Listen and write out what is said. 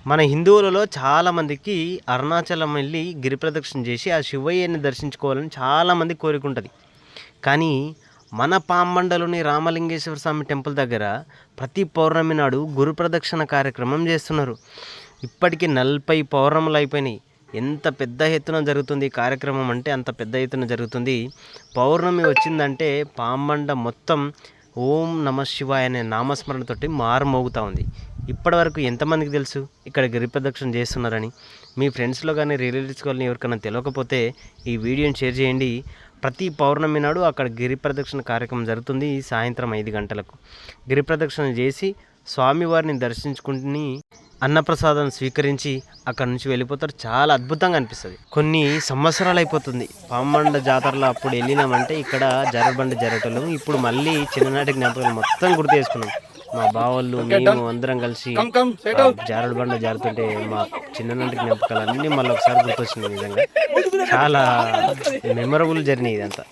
మన హిందువులలో చాలామందికి అరుణాచలం వెళ్ళి గిరి ప్రదక్షిణ చేసి ఆ శివయ్యని దర్శించుకోవాలని చాలామంది కోరిక ఉంటుంది. కానీ మన పాంబండలోని రామలింగేశ్వర స్వామి టెంపుల్ దగ్గర ప్రతి పౌర్ణమి నాడు గురు ప్రదక్షిణ కార్యక్రమం చేస్తున్నారు. ఇప్పటికీ 40 పౌర్ణములు అయిపోయినాయి. ఎంత పెద్ద ఎత్తున జరుగుతుంది కార్యక్రమం అంటే అంత పెద్ద ఎత్తున జరుగుతుంది. పౌర్ణమి వచ్చిందంటే పాంబండ మొత్తం ఓం నమ శివాయ అనే నామస్మరణతోటి మారుమోగుతూ ఉంది. ఇప్పటి వరకు ఎంతమందికి తెలుసు ఇక్కడ గిరి ప్రదక్షిణ చేస్తున్నారని? మీ ఫ్రెండ్స్లో కానీ రిలేటివ్స్ కానీ ఎవరికైనా తెలియకపోతే ఈ వీడియోని షేర్ చేయండి. ప్రతి పౌర్ణమి నాడు అక్కడ గిరి ప్రదక్షిణ కార్యక్రమం జరుగుతుంది. సాయంత్రం 5 గంటలకు గిరి ప్రదక్షిణ చేసి స్వామివారిని దర్శించుకుని అన్నప్రసాదం స్వీకరించి అక్కడ నుంచి వెళ్ళిపోతారు. చాలా అద్భుతంగా అనిపిస్తుంది. కొన్ని సంవత్సరాలు అయిపోతుంది పాంబండ జాతరలో అప్పుడు వెళ్ళినామంటే ఇక్కడ జారుడుబండ జరగటం. ఇప్పుడు మళ్ళీ చిన్ననాటి జ్ఞాపకాలు మొత్తం గుర్తు చేసుకున్నాం. మా బావళ్ళు మేము అందరం కలిసి జారుడుబండ జారుతుంటే మా చిన్ననాటి జ్ఞాపకాలు అన్నీ మళ్ళీ ఒకసారి గుర్తొచ్చినాయి. నిజంగా చాలా మెమరబుల్ జర్నీ ఇదంతా.